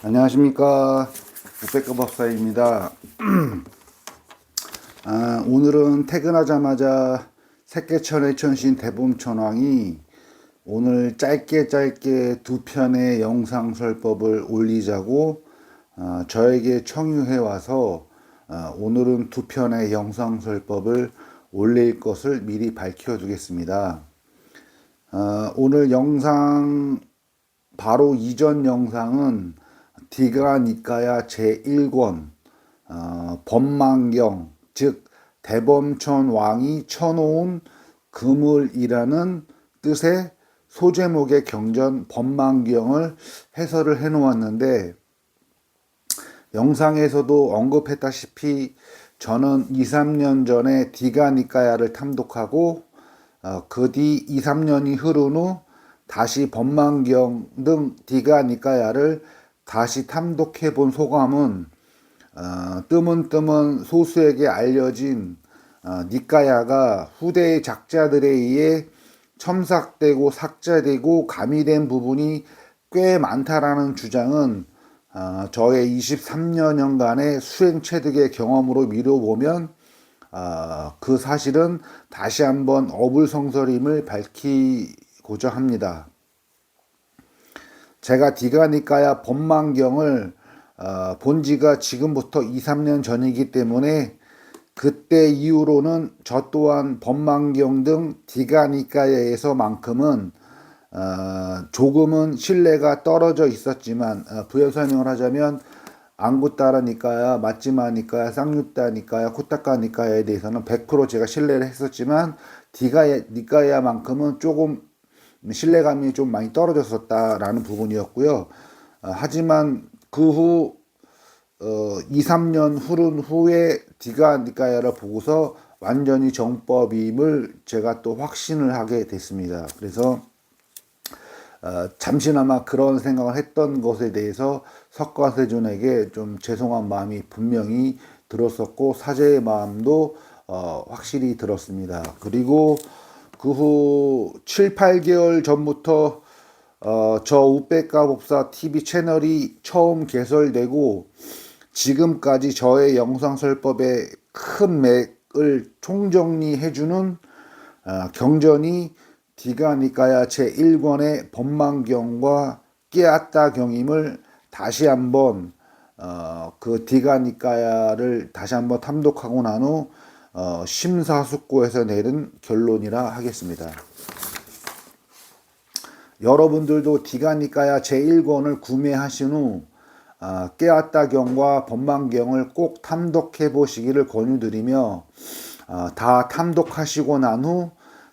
안녕하십니까. 우백과 법사입니다. 오늘은 퇴근하자마자 새끼천의 천신 대범천왕이 오늘 짧게 두 편의 영상설법을 올리자고 저에게 청유해 와서 오늘은 두 편의 영상설법을 올릴 것을 미리 밝혀두겠습니다. 오늘 영상 바로 이전 영상은 디가 니까야 제1권 법망경, 즉 대범천 왕이 쳐놓은 그물이라는 뜻의 소제목의 경전 법망경을 해설을 해 놓았는데, 영상에서도 언급했다시피 저는 2, 3년 전에 디가 니까야를 탐독하고 그 뒤 2, 3년이 흐른 후 다시 법망경 등 디가 니까야를 다시 탐독해 본 소감은 뜨문뜨문 소수에게 알려진 니까야가 후대의 작자들에 의해 첨삭되고 삭제되고 가미된 부분이 꽤 많다라는 주장은 저의 23년간의 수행 체득의 경험으로 미뤄보면 그 사실은 다시 한번 어불성설임을 밝히고자 합니다. 제가 디가 니까야 법망경을 본 지가 지금부터 2, 3년 전이기 때문에 그때 이후로는 저 또한 법망경 등 디가 니까야에서만큼은 조금은 신뢰가 떨어져 있었지만, 부연 설명을 하자면 앙구따라 니까야, 마찌마 니까야, 쌍유따 니까야, 코타카 니까야에 대해서는 100% 제가 신뢰를 했었지만 디가 니까야만큼은 조금 신뢰감이 좀 많이 떨어졌었다라는 부분이었고요. 하지만 그 후 2, 3년 흐른 후에 디가 니까야를 보고서 완전히 정법임을 제가 또 확신을 하게 됐습니다. 그래서 잠시나마 그런 생각을 했던 것에 대해서 석가세존에게 좀 죄송한 마음이 분명히 들었었고, 사죄의 마음도 확실히 들었습니다. 그리고 그 후 7, 8개월 전부터 저 우백과 법사 TV 채널이 처음 개설되고 지금까지 저의 영상설법의 큰 맥을 총정리해주는 경전이 디가 니까야 제1권의 법망경과 깨앗다 경임을 다시 한번 그 디가 니까야를 다시 한번 탐독하고 난 후 심사숙고해서 내린 결론이라 하겠습니다. 여러분들도 디가 니까야 제1권을 구매하신 후 깨앗다경과 법망경을 꼭 탐독해 보시기를 권유드리며, 다 탐독하시고 난 후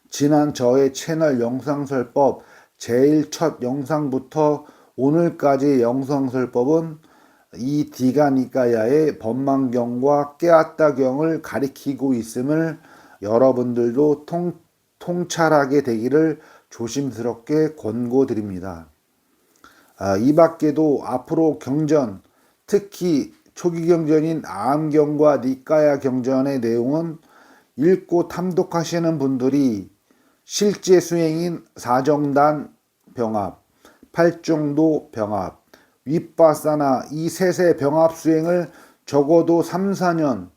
지난 저의 채널 영상설법 제일 첫 영상부터 오늘까지 영상설법은 이 디가 니까야의 법망경과 깨앗다경을 가리키고 있음을 여러분들도 통찰하게 되기를 조심스럽게 권고드립니다. 이 밖에도 앞으로 경전, 특히 초기 경전인 아함경과 니까야 경전의 내용은 읽고 탐독하시는 분들이 실제 수행인 사정단 병합, 팔정도 병합, 윗바사나 이 셋의 병합 수행을 적어도 3, 4년,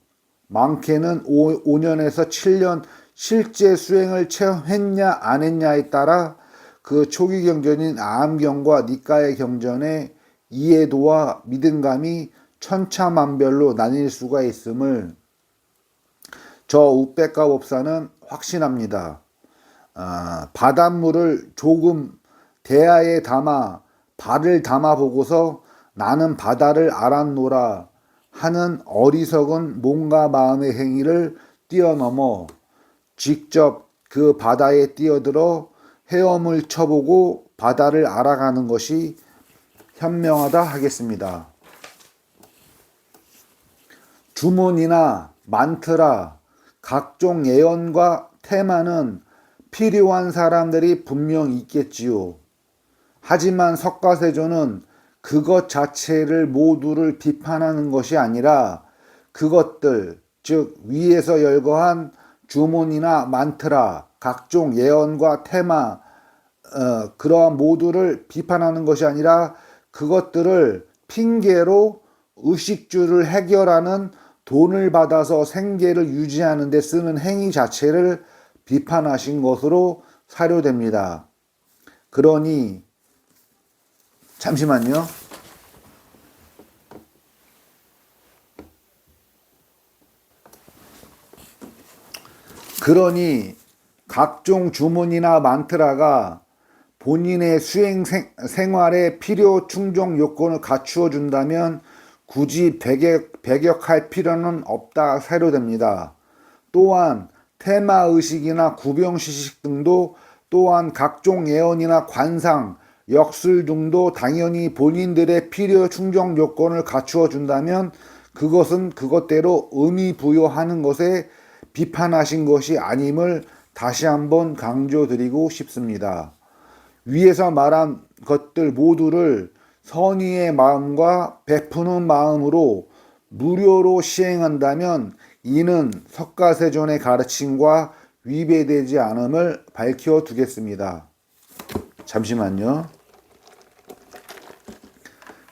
많게는 5년에서 7년 실제 수행을 체험했냐 안 했냐에 따라 그 초기 경전인 아함경과 니까야 경전의 이해도와 믿음감이 천차만별로 나뉠 수가 있음을 저 우백과 법사는 확신합니다. 바닷물을 조금 대야에 담아 발을 담아 보고서 나는 바다를 알았노라 하는 어리석은 몸과 마음의 행위를 뛰어넘어 직접 그 바다에 뛰어들어 헤엄을 쳐보고 바다를 알아가는 것이 현명하다 하겠습니다. 주문이나 만트라, 각종 예언과 테마는 필요한 사람들이 분명 있겠지요. 하지만 석가세존은 그것 자체를 모두를 비판하는 것이 아니라 그것들, 즉 위에서 열거한 주문이나 만트라, 각종 예언과 테마, 그러한 모두를 비판하는 것이 아니라 그것들을 핑계로 의식주를 해결하는 돈을 받아서 생계를 유지하는 데 쓰는 행위 자체를 비판하신 것으로 사료됩니다. 그러니 잠시만요. 그러니 각종 주문이나 만트라가 본인의 수행 생활에 필요 충족 요건을 갖추어 준다면 굳이 배격할 필요는 없다 사료됩니다. 또한 테마의식이나 구병시식 등도 또한 각종 예언이나 관상, 역술 등도 당연히 본인들의 필요 충족 요건을 갖추어 준다면 그것은 그것대로 의미 부여하는 것에 비판하신 것이 아님을 다시 한번 강조드리고 싶습니다. 위에서 말한 것들 모두를 선의의 마음과 베푸는 마음으로 무료로 시행한다면 이는 석가세존의 가르침과 위배되지 않음을 밝혀두겠습니다. 잠시만요.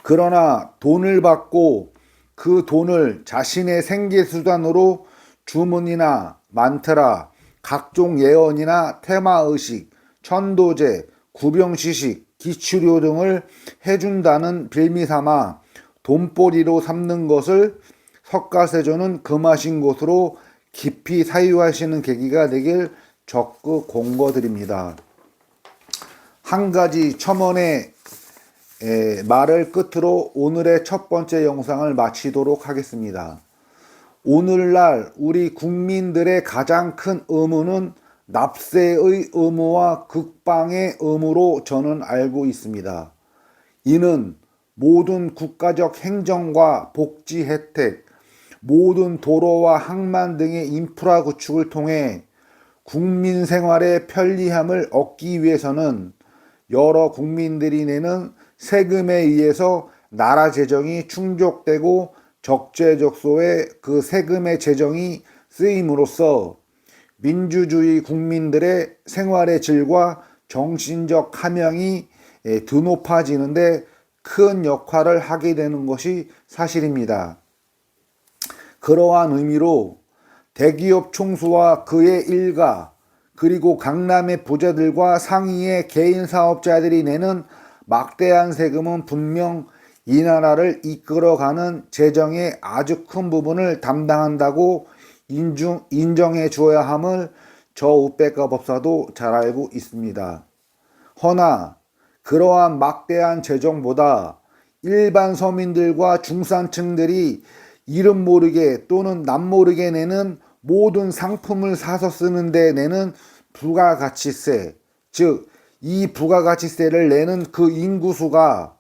그러나 돈을 받고 그 돈을 자신의 생계수단으로 주문이나 만트라, 각종 예언이나 테마의식, 천도제, 구병시식, 기치료 등을 해준다는 빌미삼아 돈벌이로 삼는 것을 석가세존은 금하신 것으로 깊이 사유하시는 계기가 되길 적극 공고드립니다. 한 가지 첨언의 말을 끝으로 오늘의 첫 번째 영상을 마치도록 하겠습니다. 오늘날 우리 국민들의 가장 큰 의무는 납세의 의무와 국방의 의무로 저는 알고 있습니다. 이는 모든 국가적 행정과 복지 혜택, 모든 도로와 항만 등의 인프라 구축을 통해 국민 생활의 편리함을 얻기 위해서는 여러 국민들이 내는 세금에 의해서 나라 재정이 충족되고 적재적소에 그 세금의 재정이 쓰임으로써 민주주의 국민들의 생활의 질과 정신적 함양이 드높아지는데 큰 역할을 하게 되는 것이 사실입니다. 그러한 의미로 대기업 총수와 그의 일가 그리고 강남의 부자들과 상위의 개인 사업자들이 내는 막대한 세금은 분명 이 나라를 이끌어가는 재정의 아주 큰 부분을 담당한다고 인정해 주어야 함을 저 우백과 법사도 잘 알고 있습니다. 허나 그러한 막대한 재정보다 일반 서민들과 중산층들이 이름 모르게 또는 남 모르게 내는 모든 상품을 사서 쓰는데 내는 부가가치세, 즉 이 부가가치세를 내는 그 인구수가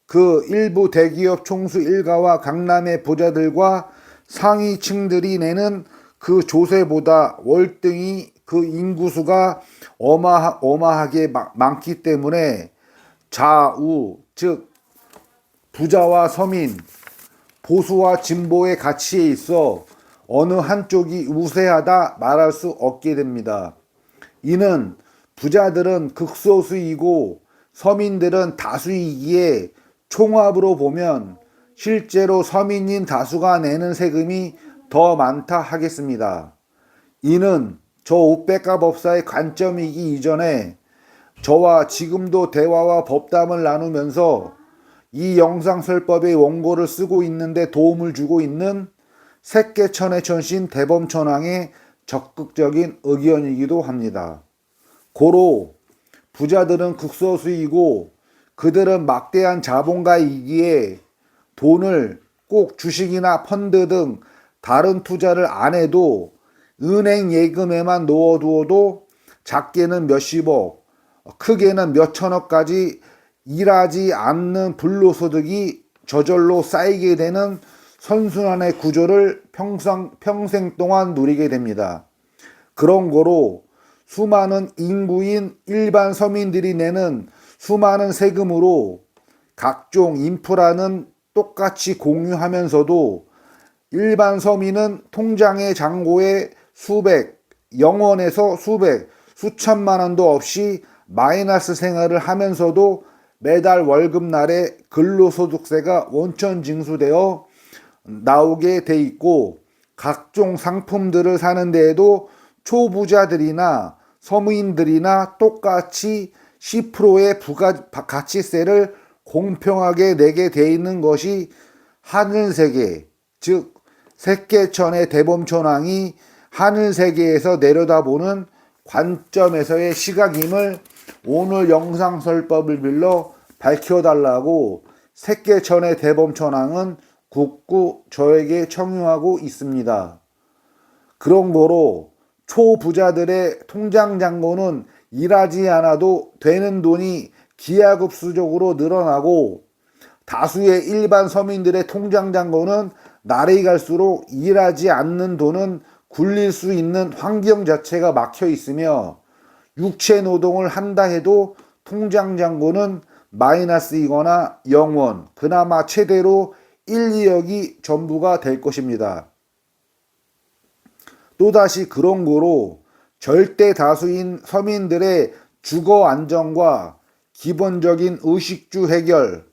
그 일부 대기업 총수 일가와 강남의 부자들과 상위층들이 내는 그 조세보다 월등히 그 인구수가 어마하게 많기 때문에 좌우, 즉 부자와 서민, 보수와 진보의 가치에 있어 어느 한쪽이 우세하다 말할 수 없게 됩니다. 이는 부자들은 극소수이고 서민들은 다수이기에 총합으로 보면 실제로 서민인 다수가 내는 세금이 더 많다 하겠습니다. 이는 저 우백가 법사의 관점이기 이전에 저와 지금도 대화와 법담을 나누면서 이 영상설법의 원고를 쓰고 있는데 도움을 주고 있는 색계천의 천신 대범천왕의 적극적인 의견이기도 합니다. 고로 부자들은 극소수이고 그들은 막대한 자본가이기에 돈을 꼭 주식이나 펀드 등 다른 투자를 안 해도 은행 예금에만 넣어두어도 작게는 몇십억, 크게는 몇천억까지 일하지 않는 불로소득이 저절로 쌓이게 되는 선순환의 구조를 평생 동안 누리게 됩니다. 그런 거로 수많은 인구인 일반 서민들이 내는 수많은 세금으로 각종 인프라는 똑같이 공유하면서도 일반 서민은 통장의 잔고에 수백, 0원에서 수백, 수천만 원도 없이 마이너스 생활을 하면서도 매달 월급날에 근로소득세가 원천 징수되어 나오게 돼 있고, 각종 상품들을 사는 데에도 초부자들이나 서민들이나 똑같이 10%의 부가가치세를 공평하게 내게 돼 있는 것이 하늘세계, 즉 세계천의 대범천왕이 하늘세계에서 내려다보는 관점에서의 시각임을 오늘 영상설법을 빌러 밝혀달라고 세계천의 대범천왕은 굳고 저에게 청유하고 있습니다. 그런 거로 초부자들의 통장 잔고는 일하지 않아도 되는 돈이 기하급수적으로 늘어나고, 다수의 일반 서민들의 통장 잔고는 날이 갈수록 일하지 않는 돈은 굴릴 수 있는 환경 자체가 막혀 있으며, 육체 노동을 한다 해도 통장 잔고는 마이너스이거나 0원, 그나마 최대로 1, 2억이 전부가 될 것입니다. 또다시 그런 거로 절대 다수인 서민들의 주거 안정과 기본적인 의식주 해결,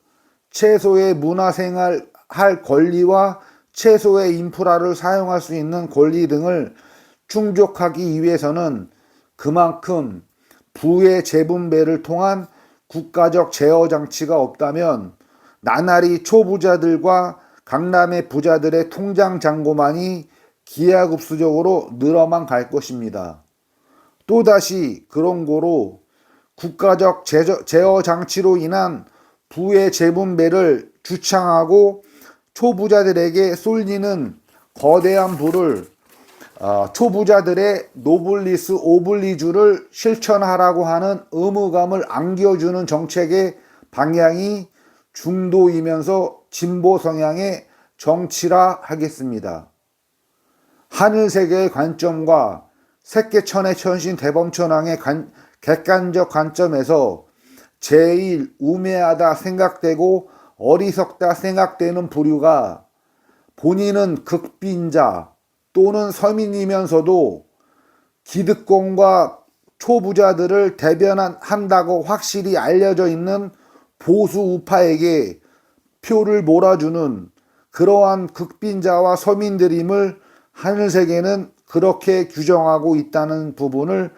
최소의 문화생활 할 권리와 최소의 인프라를 사용할 수 있는 권리 등을 충족하기 위해서는 그만큼 부의 재분배를 통한 국가적 제어 장치가 없다면 나날이 초부자들과 강남의 부자들의 통장 잔고만이 기하급수적으로 늘어만 갈 것입니다. 또다시 그런 거로 국가적 제어 장치로 인한 부의 재분배를 주창하고 초부자들에게 쏠리는 거대한 부를 초부자들의 노블리스 오블리주를 실천하라고 하는 의무감을 안겨주는 정책의 방향이 중도이면서 진보 성향의 정치라 하겠습니다. 하늘세계의 관점과 세계천의 천신 대범천왕의 객관적 관점에서 제일 우매하다 생각되고 어리석다 생각되는 부류가 본인은 극빈자 또는 서민이면서도 기득권과 초부자들을 대변한다고 확실히 알려져 있는 보수 우파에게 표를 몰아주는 그러한 극빈자와 서민들임을 하늘세계는 그렇게 규정하고 있다는 부분을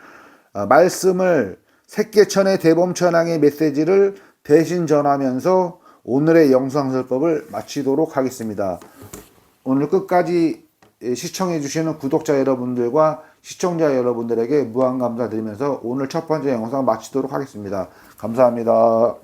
말씀을 세계천의 대범천왕의 메시지를 대신 전하면서 오늘의 영상설법을 마치도록 하겠습니다. 오늘 끝까지 시청해 주시는 구독자 여러분들과 시청자 여러분들에게 무한 감사드리면서 오늘 첫 번째 영상 마치도록 하겠습니다. 감사합니다.